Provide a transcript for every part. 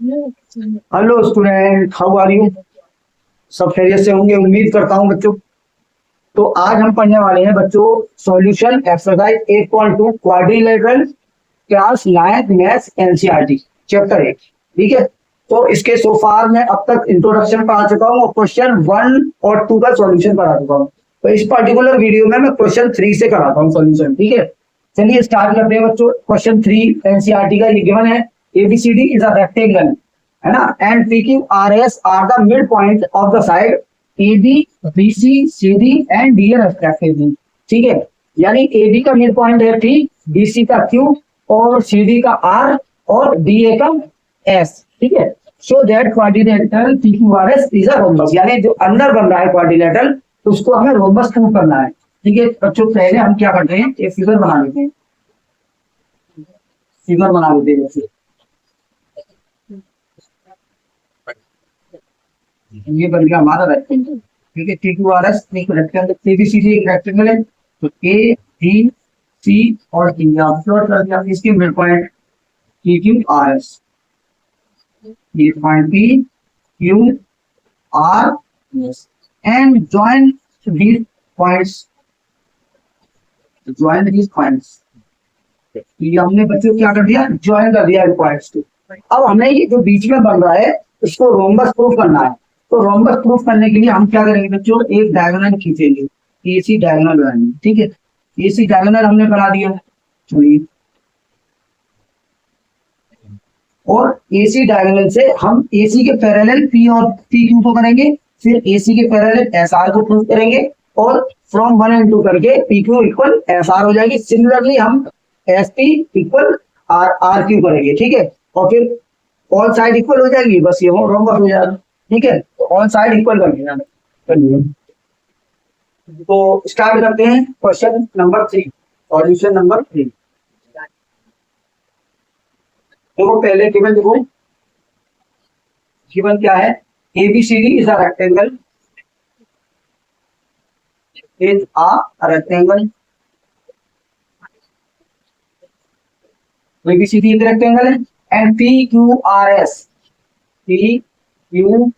Hello student, how are you? सब खैरियत से होंगे, उम्मीद करता हूँ बच्चों। तो आज हम पढ़ने वाले हैं बच्चों solution exercise 8.2 quadrilateral class 9th maths NCERT chapter 8। ठीक है, तो इसके सो फार मैं अब तक इंट्रोडक्शन पढ़ा चुका हूँ और क्वेश्चन 1 और 2 का सॉल्यूशन पढ़ा चुका हूँ। तो इस पर्टिकुलर वीडियो में मैं क्वेश्चन 3 से कराता हूँ सॉल्यूशन। ठीक है, चलिए स्टार्ट करते हैं बच्चों। क्वेश्चन 3 एनसीईआरटी का ये गिवन है, एबीसीडी इज अ रेक्टेंगल, है ना, and P Q R S are the mid point of the side A B B C C D and D A respectively. ठीक है, यानी ए बी का mid point है P, B C का Q और C D का R और D A का S। ठीक है, so that quadrilateral P Q R S is a rhombus, यानी जो अंदर बन रहा है क्वाड्रिलेटरल उसको हमें रोम्बस प्रूव करना है। ठीक है बच्चों, पहले हम क्या करते हैं, एक फिगर बना लेते हैं। फिगर बना लेते हैं, ये बन गया हमारा रेक्टेंगल। ठीक है, टी क्यू आर एस एक रेक्टेंगल, एबीसीडी एक रेक्टेंगल है। तो ए बी सी और डी आप प्लॉट कर दिया, इसके mid point T Q R S, ये point P Q R S and join these points, join these points। ये हमने बच्चों क्या कर दिया, ज्वाइन कर दिया पॉइंट्स को। अब हमें ये जो बीच में बन रहा है इसको रोम्बस प्रूफ करना है। तो रोम्बस प्रूफ करने के लिए हम क्या करेंगे बच्चों, एक डायगोनल खींचेंगे, एसी डायगोनल बनाएंगे। ठीक है, एसी डायगोनल हमने बना दिया, चलिए, और एसी डायगोनल से हम एसी के पैरेलल पी और पी क्यू को करेंगे, फिर एसी के पैरेलल एस आर को प्रूफ करेंगे और फ्रॉम 1 and 2 करके P Q equal S R हो जाएगी। सिमिलरली हम S P equal R R Q करेंगे। ठीक है, और फिर ऑल साइड इक्वल हो जाएगी, बस ये रोम्बस हो जाएगा। ठीक है, तो ऑल साइड इक्वल कर देना। तो स्टार्ट करते हैं क्वेश्चन नंबर 3, सॉल्यूशन नंबर 3। देखो पहले गिवन देखो, गिवन क्या है, ABCD is a rectangle, is a rectangle, ABCD एक रेक्टेंगल है and P Q R S, P Q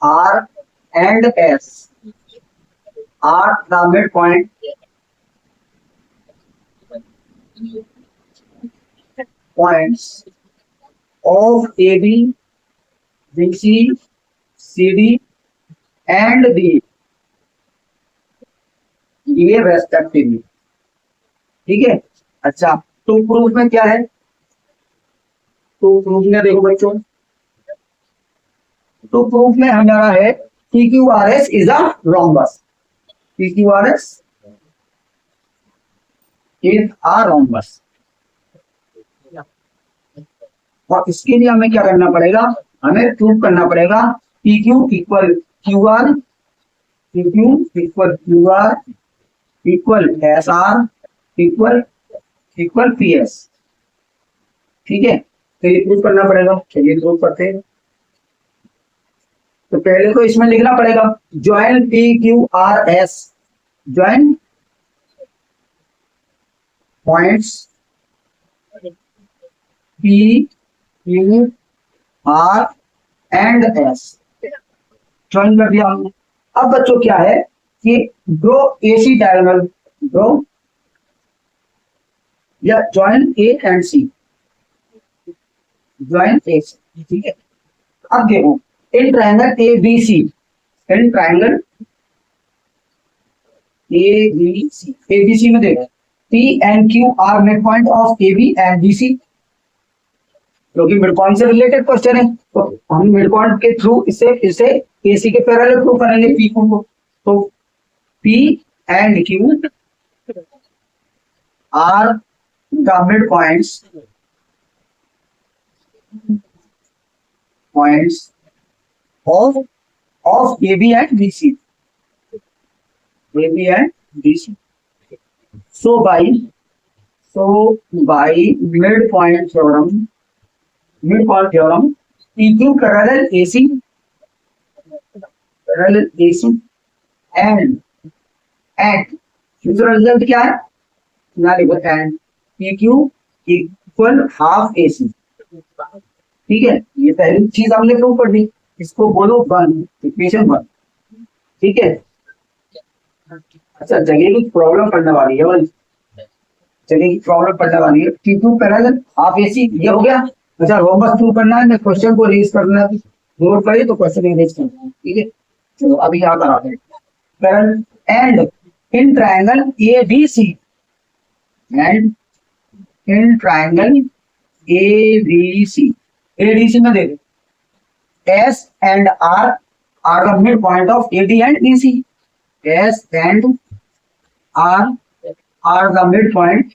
R and S are the mid point points of AB, BC, CD and D ये रेस्पेक्टिवली। ठीक है, अच्छा, तो प्रूफ में क्या है, तो प्रूफ में देखो बच्चों, तो प्रूफ में हमारा है P Q R S is a rhombus, P Q R S is a rhombus. और इसके लिए हमें क्या करना पड़ेगा, हमें प्रूव करना पड़ेगा P Q equal Q R, P Q equal Q R equal S R equal equal P S. ठीक है, तो ये प्रूव करना पड़ेगा, चलिए प्रूव करते हैं। तो पहले तो इसमें लिखना पड़ेगा join P Q R S, join points P Q R and S, join कर दिया हमने। अब बच्चों क्या है कि ड्रॉ एसी डायगोनल, ड्रॉ या join A and C, join A C. ठीक है, अब देखो in triangle A B C, in triangle A B C, A B C में देखो P and Q R mid point of A B and B C, क्योंकि mid point से related question है तो हम मिड पॉइंट के through इसे इसे एसी के पैरेलल प्रूव करेंगे पी क्यू को। तो P and Q are the mid points of A B and B C, A B and B C. So by mid point theorem, mid point theorem P Q parallel AC, parallel AC and दूसरा result क्या है, ना लिखो and P Q equal half AC, ठीक है, ये पहली चीज हमने प्रूव कर दी। इसको बोलो वन, इक्वेशन वन। ठीक है, अच्छा जगह की प्रॉब्लम पड़ने वाली है भाई, जगह की प्रॉब्लम पड़ने वाली है। T two parallel half AC ये हो गया। अच्छा रोमबस प्रूव करना है, मैं क्वेश्चन को रेज करना है, नोट करिए तो क्वेश्चन रेज करना है। ठीक है, चलो अभी यहाँ पर आते हैं। Parallel and in triangle A B C, and in triangle A B C, A D C में देखो S and R are the mid point of A D and B C. S and R are the mid point,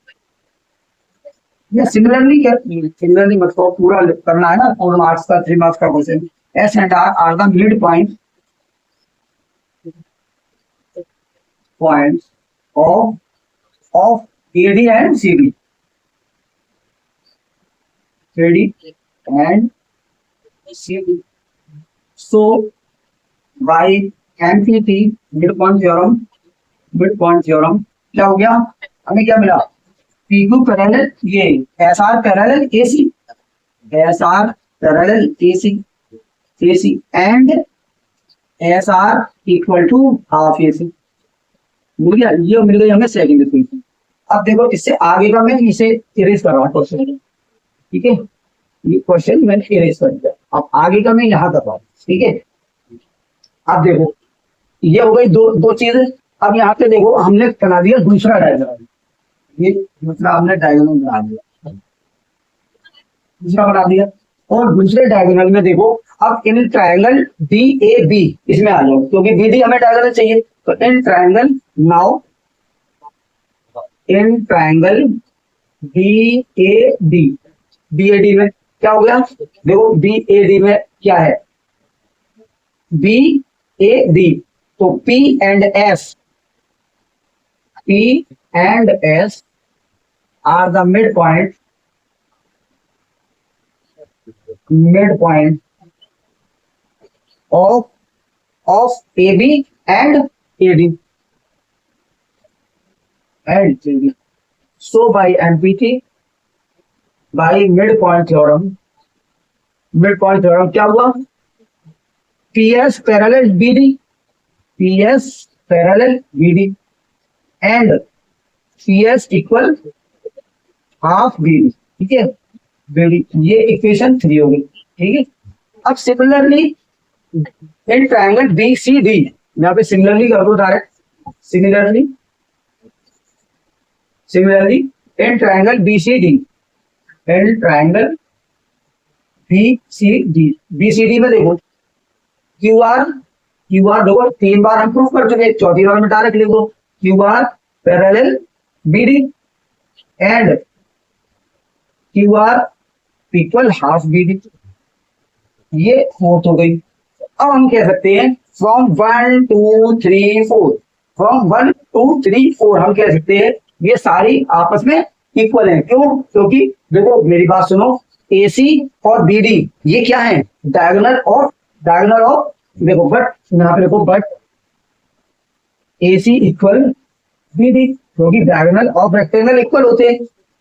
या similarly क्या, similarly मतलब पूरा करना है ना, 4 marks का 3 मार्क्स का question. S and R are the mid point points of AD and CD, AD and CD. So by MPT mid point theorem, mid point theorem क्या हो गया, हमें क्या मिला, पी क्यू पैरेलल, ये S R parallel A C, S R parallel A C, A C and S R equal to half A C. मिल गया, ये मिल गई हमें सेकंड इक्वेशन। अब देखो इससे आगे का मैं इसे इरेज कर रहा हूँ क्वेश्चन, ठीक है, ये क्वेश्चन मैंने इरेज कर दिया। अब आगे का मैं यहाँ कर रहा हूँ, ठीक है। अब देखो ये हो गई दो चीजें। अब यहाँ पे देखो हमने बना दिया दूसरा डायग्राम, ये दूसरा हमने डायग्राम बना दिया, दूसरा बना दिया। और दूसरे डायगोनल में देखो, अब in triangle D A B इसमें आ जाओ, क्योंकि बी डी हमें डायगोनल चाहिए। तो in triangle now, in triangle D A D, D A D में क्या हो गया, देखो डी ए डी में क्या है, बी ए डी, तो P and S, P and S are the mid point, mid point of AB and AD, and AD. So by MPT, by midpoint theorem, midpoint theorem क्या हुआ, PS parallel BD, PS parallel BD and PS equal half BD, ठीक है, BD, ये equation 3 होगी, ठीक है। अब similarly in triangle B C D, यहाँ पे सिमिलरली कर दो direct, similarly, similarly in triangle B C D, in triangle B C D, B C D में देखो क्यू आर देखो 3 बार हम प्रूफ कर चुके, चौथी बार में डायरेक्ट लिख दो Q R parallel B D and Q R equal half B D, ये फोर्थ हो गई। अब हम कह सकते हैं फ्रॉम 1 2 3 4, फ्रॉम 1 2 3 4 हम कह सकते हैं ये सारी आपस में इक्वल है। क्यों, क्योंकि देखो मेरी बात सुनो, AC और BD ये क्या है, डायगोनल ऑफ देखो बट यहाँ पे देखो बट AC इक्वल BD, क्योंकि डायगोनल ऑफ रेक्टेंगल इक्वल होते हैं,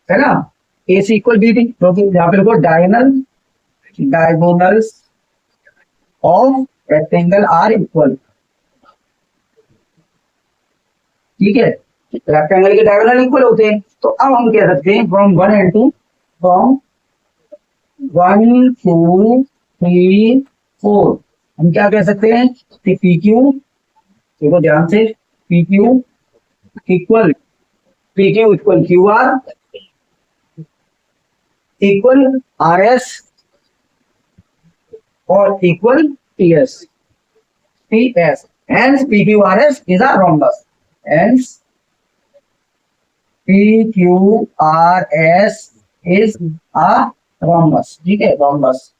है ना, AC इक्वल BD, क्योंकि यहाँ पे देखो diagonals of rectangle are equal, ठीक है, रेक्टेंगल के डायगोनल इक्वल होते हैं। तो अब हम कह सकते हैं फ्रॉम 1 एंड 2, फ्रॉम 1 2 3 4 हम क्या कह सकते हैं कि पी क्यू, देखो ध्यान से, P Q equal Q R equal R S और equal PS, hence PQRS is a rhombus, hence PQRS is a rhombus, ठीक है, rhombus,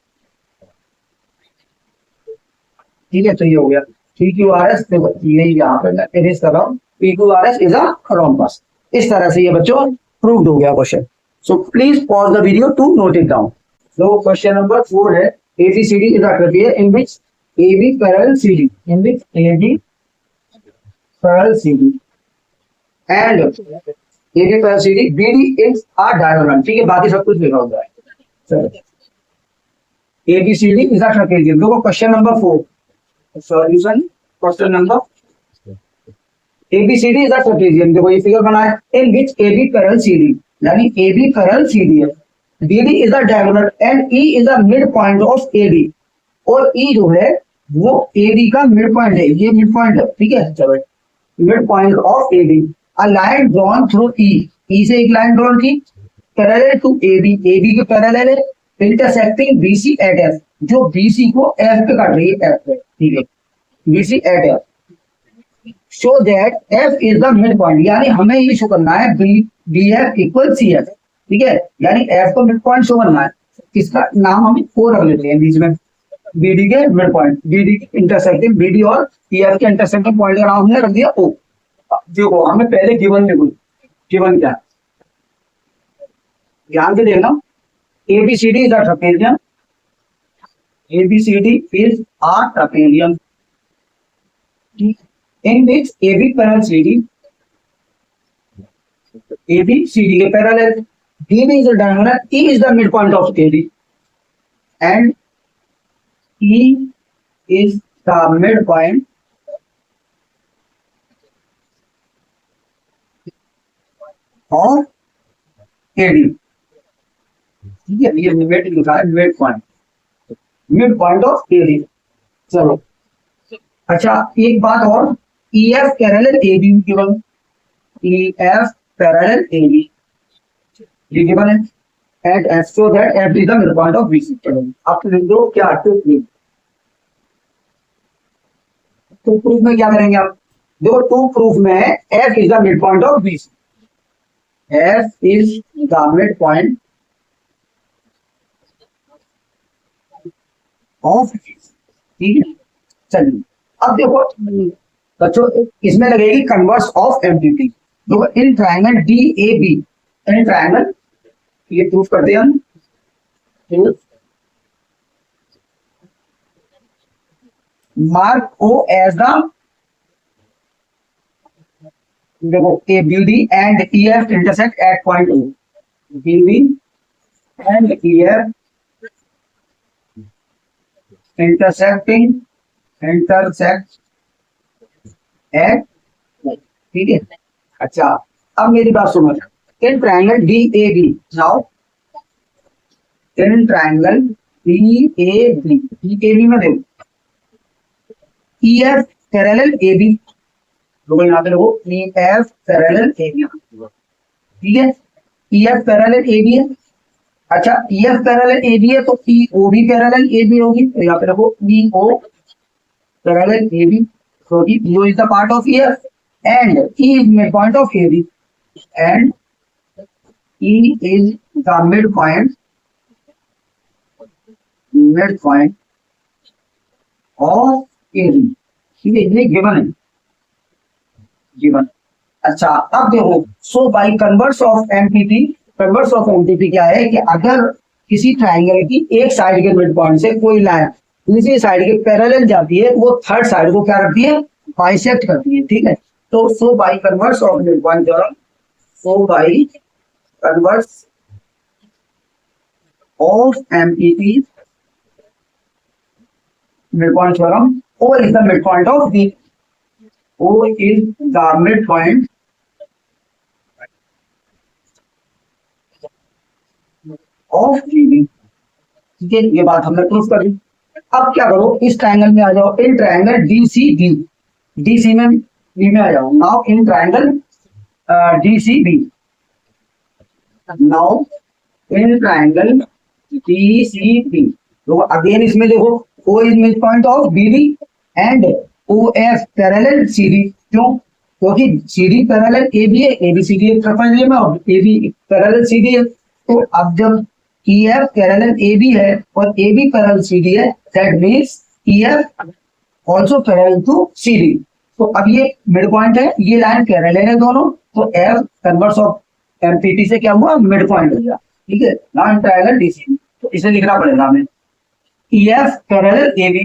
ठीक है। तो ये हो गया PQRS, देखो ये यहाँ पे मैं इरेज कर रहा हूँ, PQRS is a rhombus। इस तरह से ये बच्चों प्रूव्ड हो गया question. So please pause the video to note it down. तो क्वेश्चन नंबर 4 है, ABCD is a trapeze in which AB parallel CD, in which AB parallel CD and AB parallel CD, BD is a diagonal, ठीक है, बाकी सब कुछ लिखा होता है। चलो ABCD is a trapezium. देखो question number 4 solution question number ABCD is a trapezium. देखो ये फिगर बना है in which AB parallel CD यानी AB parallel CD है, BD is a diagonal and E is a midpoint of AD और E जो है वो AD का मिड पॉइंट है, ये मिड पॉइंट है, ठीक है, चलो mid point of AD, a line drawn through E से एक लाइन ड्रॉन की पैरेलल टू AB के पैरेलल है, इंटरसेक्टिंग BC एट F जो BC को F पे काट रही है, F पे, ठीक है, BC at F show that F is the mid point, यानी हमें ये शो करना है BF इक्वल CF, ठीक है, यानी F को मिड पॉइंट शो करना है, इसका नाम हम O रख लेते हैं बीच में, BD के mid point, BD intersecting BD और EF के इंटरसेक्टिंग पॉइंट का नाम हमने रख दिया O। देखो हमें पहले गिवन देखो, गिवन क्या, ध्यान से देखना, ABCD is a trapezium. ABCD is a trapezium in which AB parallel CD, ABCD के parallel, BD is a diagonal, E is the midpoint of AD, and E is the midpoint of AD, ठीक है, ये mid लिखा है, mid point of AD. चलो अच्छा एक बात और, EF parallel AB given, EF parallel AB ये गिवन है at F so that F is the mid point of BC। चलो अब लिख दो क्या टू प्रूफ में क्या करेंगे आप, देखो टू प्रूफ में है F is the mid point of BC, F is the mid point of, ठीक है, चलिए अब देखो बच्चों इसमें लगेगी कन्वर्स ऑफ एमपीटी, देखो in triangle DAB, in triangle ये प्रूफ करते हैं हम, मार्क O एज द, देखो BD and EF intersect at point O, BD and EF intersect at, ठीक है, अच्छा अब मेरी बात सुनो, in triangle DAB, now in triangle DAB में देखो EF पैरेलल AB, लोग यहाँ पे देखो EF पैरेलल AB, ठीक है, EF पैरेलल AB है, अच्छा EF पैरेलल AB है तो EO भी पैरेलल AB होगी, तो यहाँ पे देखो EO parallel AB, so EO is the part of EF and E is midpoint of AB and E is the midpoint of AB, ठीक है, ये गिवन है, गिवन। अच्छा अब देखो, so by converse of MPT, converse of MPT क्या है कि अगर किसी ट्रायंगल की एक साइड के मिड पॉइंट से कोई लाइन दूसरी साइड के पैरेलल जाती है, वो थर्ड साइड को क्या करती है, बाइसेक्ट करती है, ठीक है, तो so by converse of mid point theorem, so by converse of MPT mid point theorem, O is the midpoint of B, O is the midpoint of GB, ठीक है, ये बात हमने प्रूफ कर दी। अब क्या करो, इस ट्रायंगल में आ जाओ, इन ट्रायंगल DCB, DC में B में आ जाओ, now in triangle DCB, now in triangle DCB, तो अगेन इसमें देखो O is mid point of BD and OF parallel CD, क्यों, क्योंकि CD पैरेलल AB है, ABCD एक ट्रायंगल में और AB पैरेलल CD है, तो अब जब EF पैरेलल AB है और AB पैरेलल CD है, that means EF also parallel to CD, तो अब ये मिड पॉइंट है, ये लाइन पैरेलल है दोनों, तो F कन्वर्स ऑफ एमपीटी से क्या हुआ, मिड पॉइंट हो गया, ठीक है, नॉन ट्रायंगल DCB, तो इसे लिखना पड़ेगा हमें EF parallel AB,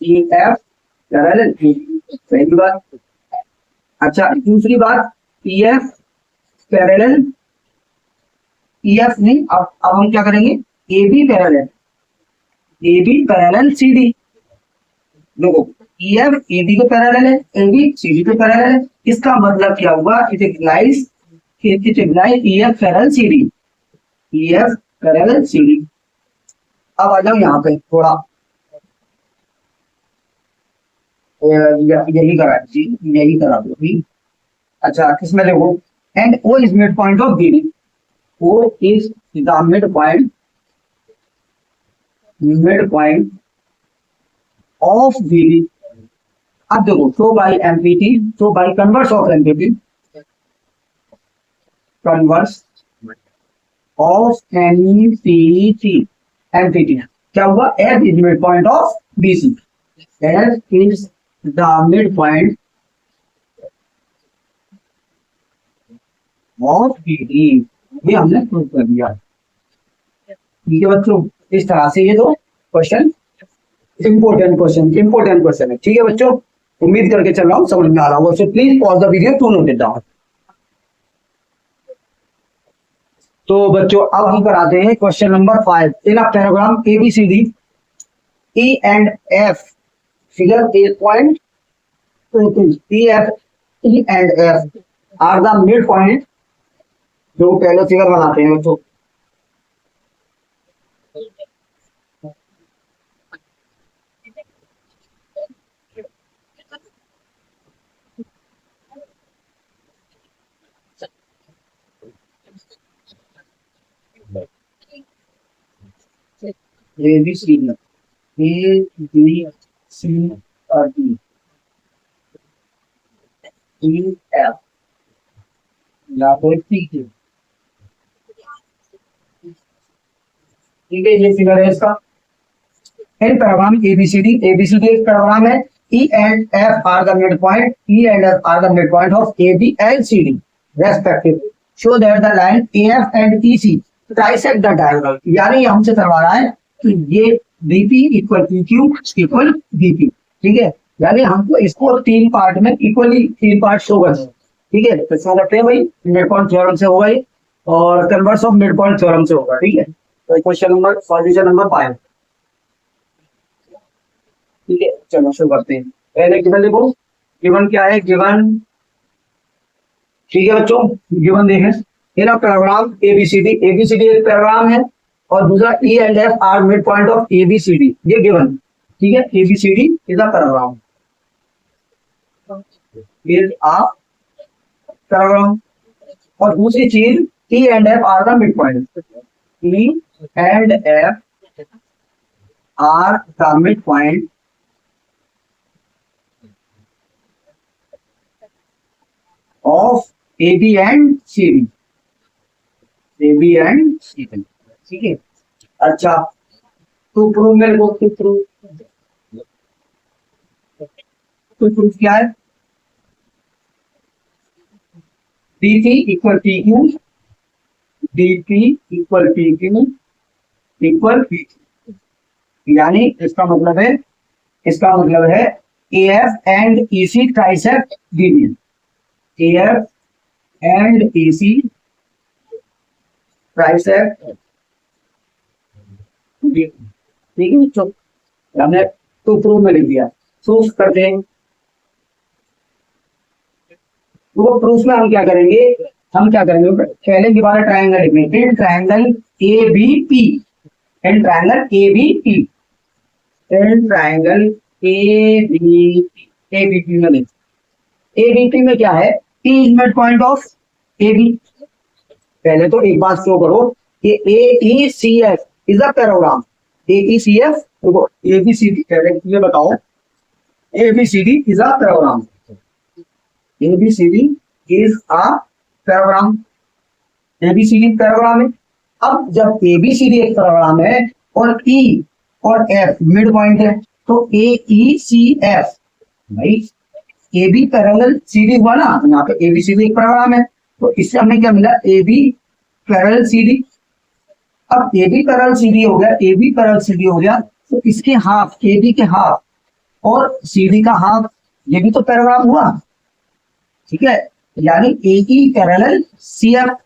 EF parallel AB, पहली बात। अच्छा दूसरी बात, EF पैरेलल, EF नहीं, अब हम क्या करेंगे, AB parallel, A B parallel C D. देखो ई एफ ए बी को पैरेलल है, ए बी सी डी को पैरेलल है। इसका मतलब क्या हुआ, it implies E F parallel C D, E F parallel C D. अब आ जाओ यहाँ पे थोड़ा यही करा जी, यही करा दो भी। अच्छा किसमें देखो, and O is mid point of B D, O is the mid point of B D. अब देखो so by MPT, so by converse of MPT, converse of MPT, MPT क्या हुआ, F is mid point of BC, F is the mid point of BD. ये हमने prove कर दिया। ठीक है बच्चों, इस तरह से ये दो क्वेश्चन इंपॉर्टेंट क्वेश्चन है। ठीक है बच्चों, उम्मीद करके चल रहा हूँ समझ में आ रहा होगा। So please pause the video to note it down. तो बच्चों अब हम कराते हैं question number 5 in a parallelogram A B C D, E and F figure 8.22, E and F are the mid point. जो पहले फिगर बनाते हैं तो ए बी सी और डी, ई एफ या फिर सी क्यू। ठीक है, ये फिगर है इसका। इन पैराग्राम एबीसीडी एक पैराग्राम है। E and F are the mid point, E and F are the mid point of A B and C D respectively. Show that the line A F and E C trisect the diagonal. यानी हमसे करवा रहा है कि ये BP equal P Q equal BP. ठीक है, यानी हमको इसको तीन पार्ट में इक्वली तीन पार्ट शो करना है। ठीक है, तो शो करते हैं भाई, मिड पॉइंट थ्योरम से होगा ये और converse of mid point theorem से होगा। ठीक है, तो क्वेश्चन नंबर सॉल्यूशन नंबर 5। ठीक है, चलो शुरू करते हैं। पहले गिवन देखो, गिवन क्या है, गिवन। ठीक है बच्चों, गिवन देखें, इन पैराग्राम एबीसीडी एक पैराग्राम है और दूसरा E and F are mid point of ABCD, ये गिवन। ठीक है, ABCD is a parallelogram, is a parallelogram. और दूसरी चीज E and F are the mid point, E and F are the mid point of A B and C D, A B and C D. ठीक है, अच्छा तो proof मेरे को, proof क्या है, dp equal P Q, dp equal P Q equal P Q. यानी इसका मतलब है A F and E C trisect D, A F and E C trisect D. ठीक है बच्चों, हमने तो प्रूफ में लिख दिया। प्रूफ करते हैं, तो प्रूफ में हम क्या करेंगे, पहले दोबारा ट्रायंगल लिखेंगे, in triangle A B P, in triangle A B P, in triangle A B P में लिख, ए बी पी में क्या है, P is mid point of A B. पहले तो एक बात शो करो कि A E C F is a parallelogram, A E C F, देखो ए बी सी डी, पहले ये बताओ A B C D is a parallelogram, ABCD is a पैराग्राम, ABCD पैराग्राम है। अब जब ABCD एक पैराग्राम है और E और F मिड पॉइंट है, तो AECF भाई AB पैरेलल CD हुआ ना, यहाँ पे ABCD एक पैराग्राम है, तो इससे हमें क्या मिला, AB पैरेलल CD। अब AB पैरेलल CD हो गया, AB पैरेलल CD हो गया, तो इसके हाफ, AB के हाफ और CD का हाफ, ये भी तो पैराग्राम हुआ। ठीक है, यानी A E parallel C F,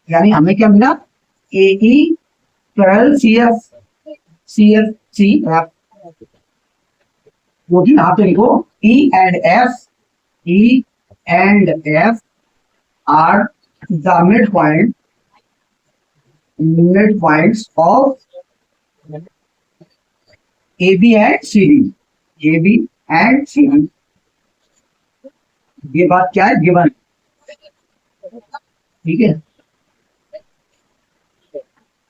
यानी हमें क्या मिला, A E parallel C F C F, जो कि यहाँ पे लिखो E and F are the mid points of A B and C D, A B and C D. ये बात क्या है, गिवन, ठीक है।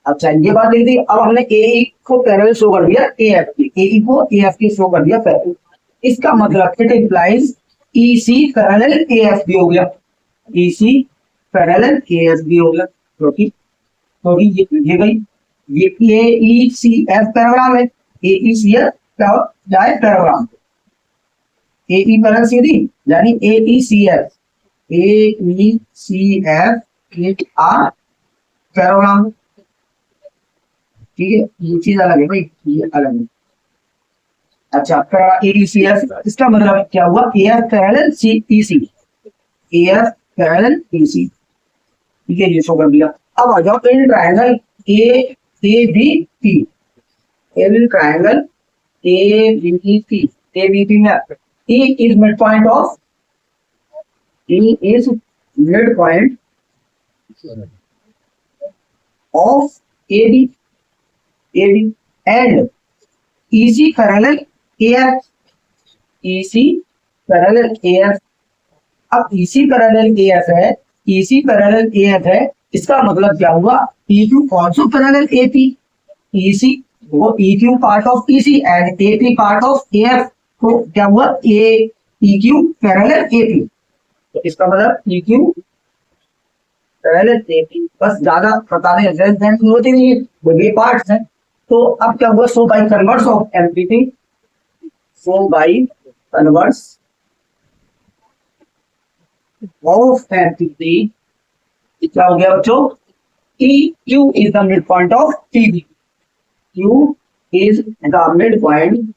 अच्छा ये बात लिख दी। अब हमने ए को पैरेलल शो कर दिया ए एफ की, ए को ए एफ की शो कर दिया पैरेलल। इसका मतलब it implies E C parallel A F भी हो गया, ई सी पैरेलल ए एफ भी हो गया, क्योंकि ये गई ये ए ई सी एफ पैराग्राम है, ए ई सी एफ क्या है पैराग्राम, A E parallel C D यानी A E C F, A E C F it are parallelogram, ठीक है। ये चीज अलग है भाई, ये अलग है। अच्छा AECF, इसका मतलब क्या हुआ, AF parallel CEC, AF parallel EC, ठीक है, ये शो कर दिया। अब आ जाओ in triangle ABP, in triangle ABP, ABP में E is midpoint of, E is midpoint of AB and EC parallel AF, EC parallel AF। अब EC parallel AF है, EC parallel AF है, इसका मतलब क्या हुआ, EQ also parallel AP, EC वो EQ part of EC and AP part of AF, तो क्या हुआ EQ parallel AP, तो इसका मतलब EQ parallel AP। बस ज्यादा बताने की जरूरत ही नहीं है, वो ये पार्ट्स हैं। तो अब क्या हुआ, so by converse of MPT, so by converse of MPT क्या हो गया बच्चों, E Q is the mid point of PB, Q is the mid point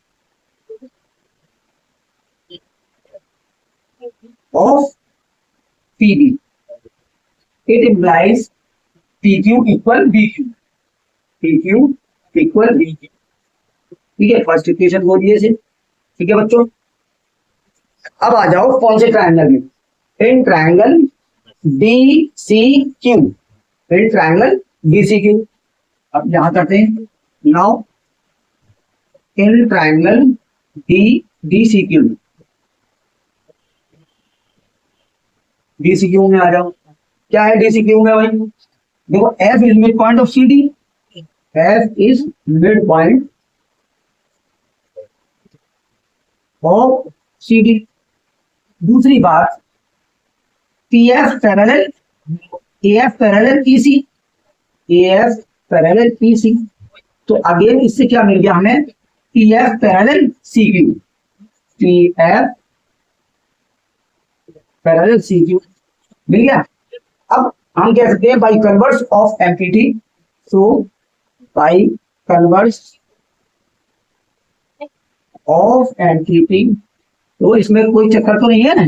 of PB, it implies PQ equal BQ, PQ equal BQ, ठीक है। First equation बोलिए से, ठीक है बच्चों। अब आ जाओ कौन से ट्रायंगल में, in triangle DCQ, in triangle DCQ। अब यहां करते हैं now in triangle DCQ, DCQ में आ जाओ। क्या है DCQ में भाई, देखो F is mid point of CD, F is mid point of CD। दूसरी बात PF parallel AF parallel EC, AF parallel EC, तो अगेन इससे क्या मिल गया हमें, PF parallel CQ, PF parallel CQ मिल गया। अब हम कह सकते हैं by converse of MPT, so by converse of empty, तो इसमें कोई चक्कर तो नहीं है ना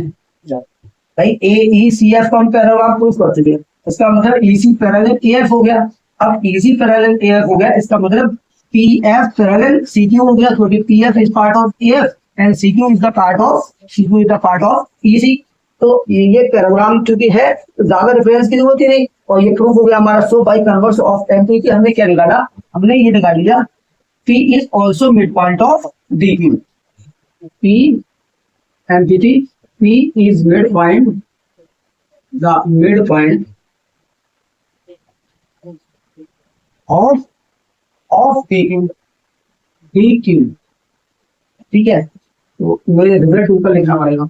भाई, AECF को हम पैरेलल प्रूफ कर चुके हैं, इसका मतलब EC पैरेलल AF हो गया। अब EC पैरेलल AF हो गया, इसका मतलब PF पैरेलल CQ हो गया, क्योंकि PF is part of AF and CQ is the part of EC। तो ये पैराग्राम चूंकि है तो ज्यादा रेफरेंस की जरूरत ही नहीं, और ये प्रूफ हो गया हमारा। सो बाई कन्वर्स ऑफ एमपीटी हमने क्या निकाला, हमने ये निकाल लिया P is also mid point of DQ, P empty P is midpoint, the midpoint of DQ, ठीक है। तो मेरे रिजल्ट ऊपर लिखना पड़ेगा,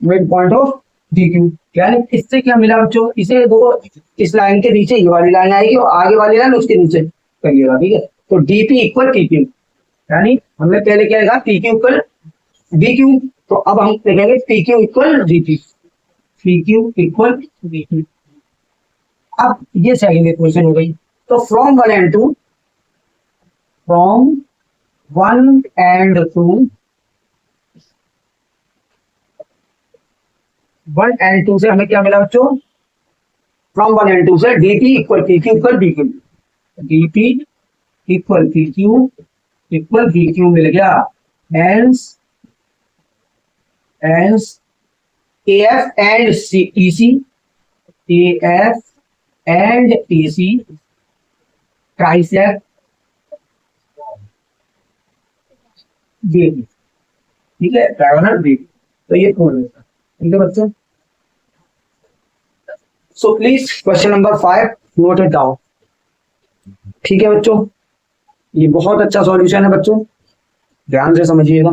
मिड पॉइंट ऑफ DQ। क्या है, इससे क्या मिला बच्चों, इसे दो, इस लाइन के नीचे ये वाली लाइन आएगी और आगे वाली लाइन उसके नीचे करिएगा, ठीक है। तो DP इक्वल TQ, यानी हमने पहले क्या लिखा, PQ इक्वल DQ, तो अब हम लिखेंगे PQ equal DP, PQ equal DP। अब ये सेकंड इक्वेशन हो गई। तो from 1 and 2, from 1 and 2, 1 and 2 से हमें क्या मिला बच्चों, फ्रॉम 1 and 2 से DP equal PQ equal DQ, DP equal PQ equal B Q मिल गया। Hence A F and C E C, A F and E C trisect BD, ठीक है, डायगोनल बेबी। तो ये कौन है, ठीक है बच्चों। So please question number 5 note it down, ठीक है बच्चों। ये बहुत अच्छा सॉल्यूशन है बच्चों, ध्यान से समझिएगा,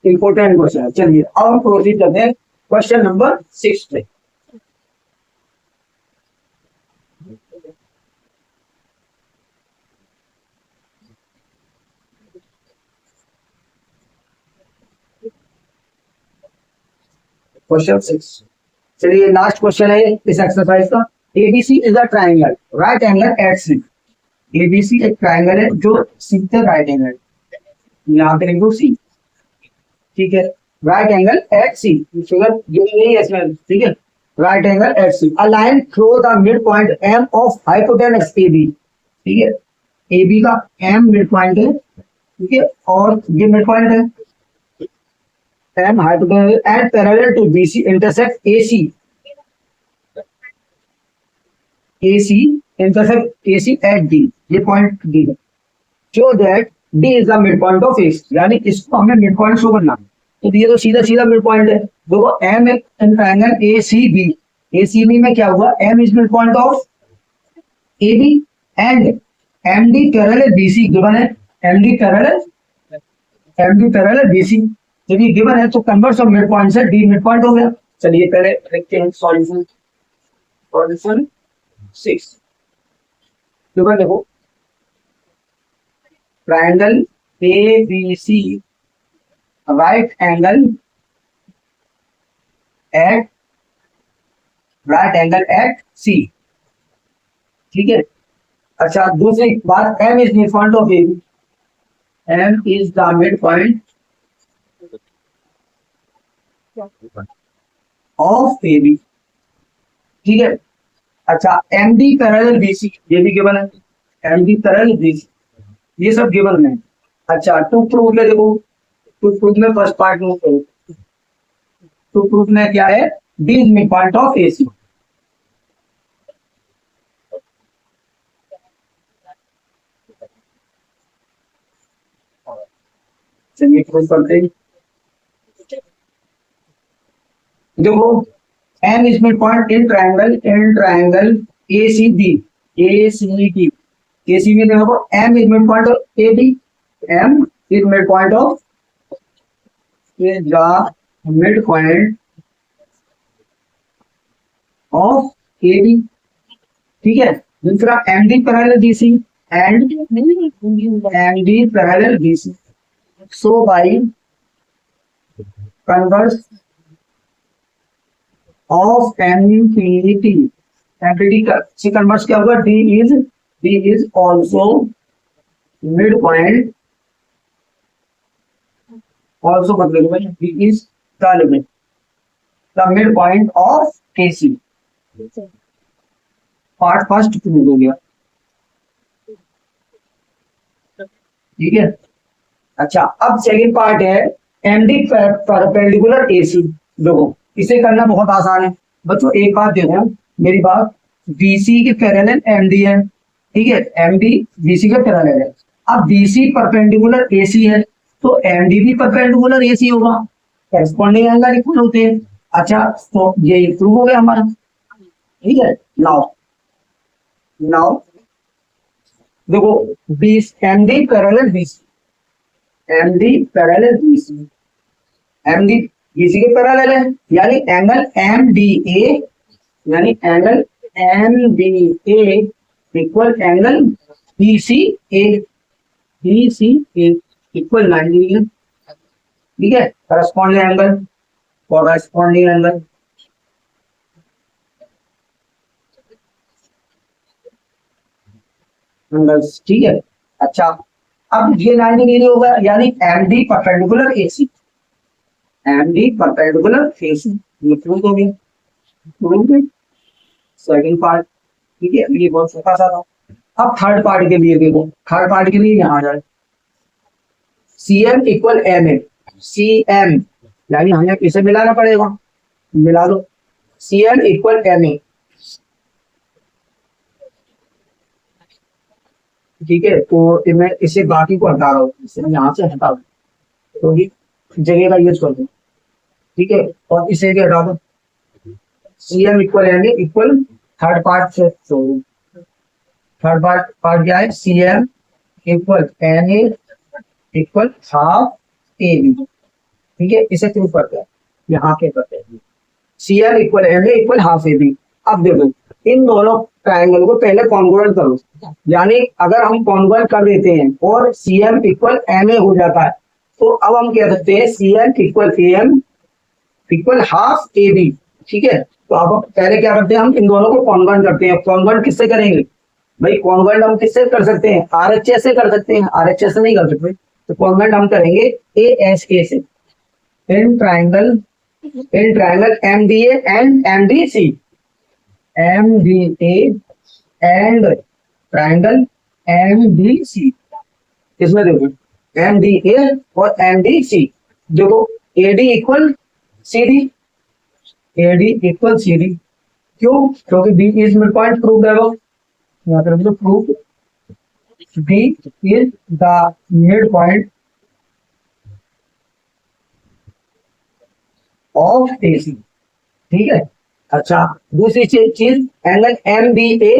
इंपॉर्टेंट क्वेश्चन है। चलिए अब हम प्रोसीड करते हैं क्वेश्चन नंबर 6 पे। क्वेश्चन 6, चलिए लास्ट क्वेश्चन है इस एक्सरसाइज का। ABC is a triangle right angle at C. ABC एक ट्राइंगल है जो सीधे राइट एंगल, यहाँ पे लिखो सी, ठीक है, right angle at C, figure यही है इसमें, ठीक है, right angle at C. A line through the mid point M of hypotenuse AB, ठीक है, एबी का एम मिड पॉइंट है, ठीक है, और ये मिड पॉइंट है M hypotenuse and parallel to BC intersect AC, AC intersect AC at D, ये पॉइंट डी है। Show that D is the mid point of AC, यानी इसको हमें मिड पॉइंट शो करना है। तो ये तो सीधा सीधा मिड पॉइंट है। देखो एम एक triangle A C B, A C B में क्या हुआ, M is mid point of A B and M D parallel B C given है, M D parallel B C, जब ये गिवन है तो कन्वर्स ऑफ मिड पॉइंट से D mid point हो गया। चलिए पहले देखते हैं सॉल्यूशन। सॉल्यूशन 6, देखो triangle A B C right angle at C, ठीक है। अच्छा दूसरी बात, M is mid point of A B, M is the mid point of A B, ठीक है। अच्छा M D parallel B C, ये भी गिवन है, M D parallel B C, ये सब गिवन है। अच्छा टू प्रूफ में देखो, टू प्रूफ में फर्स्ट पार्ट में टू प्रूफ में क्या है, D is mid point of A C. चलिए प्रूफ करते हैं। देखो M is mid point in triangle A C B, A C B, A C B देखो M is mid point of A B, M is mid point of is the midpoint of AB, ठीक है। दूसरा MD parallel BC and MD parallel BC, so by converse of infinity से converse क्या होगा, D is also midpoint, also मतलब D is the limit, the midpoint of AC। Part first prove हो गया, ठीक है। अच्छा अब सेकंड पार्ट है MD परपेंडिकुलर AC। देखो इसे करना बहुत आसान है बच्चों, एक बात देखो मेरी बात, BC के पैरेलल MD है, ठीक है, MD BC के पैरेलल है। अब BC परपेंडिकुलर AC है तो MD भी परपेंडिकुलर AC होगा, करेस्पॉन्डिंग एंगल इक्वल होते हैं। अच्छा तो ये प्रूव हो गया हमारा, ठीक है। नाउ देखो MD parallel BC, MD parallel BC, MD BC के पैरेलल है, यानी एंगल MDA, यानी angle MDA equal angle BCA, BCA equal 90 degree, ठीक है। करस्पॉन्डिंग एंगल ठीक है। अच्छा अब ये 90 डिग्री होगा, यानी MD perpendicular AC, MD perpendicular AC, ये प्रूव हो गया सेकंड पार्ट, ठीक है। ये बहुत छोटा सा था। अब थर्ड पार्ट के लिए देखो, थर्ड पार्ट के लिए यहाँ आ जाए, C M equal M A, C M यानी हमें इसे मिलाना पड़ेगा, मिला दो, C M equal M A, ठीक है। तो मैं इसे बाकी को हटा रहा हूँ, इसे यहाँ से हटा दो, तो ये जगह का यूज कर दो, ठीक है। और इसे भी हटा दो, C M equal M A equal third part से, थर्ड पार्ट क्या है, C M equal M A equal half A B, ठीक है। इसे प्रूव करते हैं, यहाँ के करते हैं, C M equal M A equal half A B. अब देखो इन दोनों ट्रायंगल को पहले कॉन्ग्रुएंट करो, यानी अगर हम कॉन्ग्रुएंट कर देते हैं और C M equal M A हो जाता है, तो अब हम कह सकते हैं C M equal A M equal half A B, ठीक है। तो अब पहले क्या करते हैं, हम इन दोनों को कॉन्ग्रुएंट करते हैं। कॉन्ग्रुएंट किससे करेंगे भाई, कॉन्ग्रुएंट हम किससे कर सकते हैं, आरएचएस से कर सकते हैं, आरएचएस से नहीं कर सकते, तो कॉन्ग्रुएंट हम करेंगे ए एस ए से, इन triangle M D A and M D C, M D A and triangle M D C. इसमें देखो एम डी ए और एम डी सी, देखो A D equal C D, A D equal C D, क्यों, क्योंकि B is mid point, proof है वो, यहाँ पे मतलब proof B is the mid point of A C, ठीक है। अच्छा दूसरी चीज angle M B A,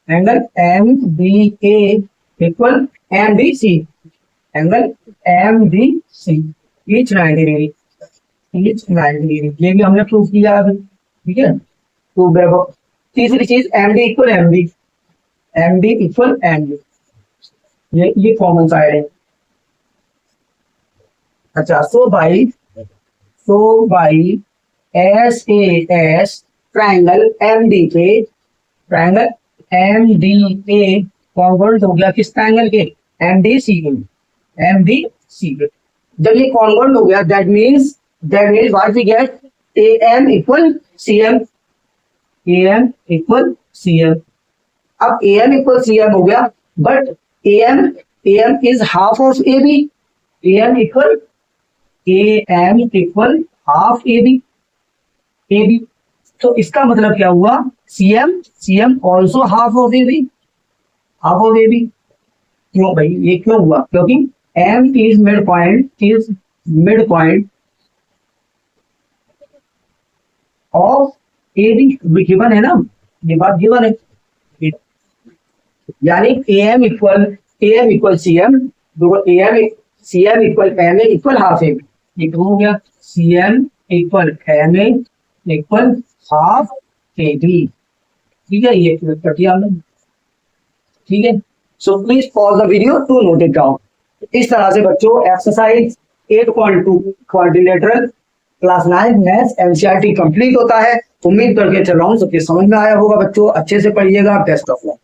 angle M B A equal M B C, angle M B C each 90 degree, each 90 degree, ये भी हमने प्रूव किया अभी, ठीक है। प्रूफ है वो। तीसरी चीज M D equal M B, M D equal M B, ये कॉमन साइड है। अच्छा so by S A S triangle M D पे, triangle M D A convert हो गया किस ट्रायंगल के, एम डी सी के, एम डी सी के। जब ये कॉन्वर्ट हो गया that means what we get, A M equal C M, A M equal C M. अब A M equal C M हो गया, but A M is half of A B, A M equal half A B, तो इसका मतलब क्या हुआ, C M also half of A B, half of A B. क्यों भाई, ये क्यों हुआ, क्योंकि M is mid point of A B, given है ना, ये बात गिवन है, यानी A M equal C M, C M equal M A equal half A B, ये हो गया C M equal M A equal half A B, ठीक है। ये कर दिया हमने, ठीक है। So please pause the video to note it down. इस तरह से बच्चों exercise 8.2 quadrilateral class 9 maths NCERT complete होता है। उम्मीद करके चल रहा हूँ सबके समझ में आया होगा बच्चों, अच्छे से पढ़िएगा, बेस्ट ऑफ लक।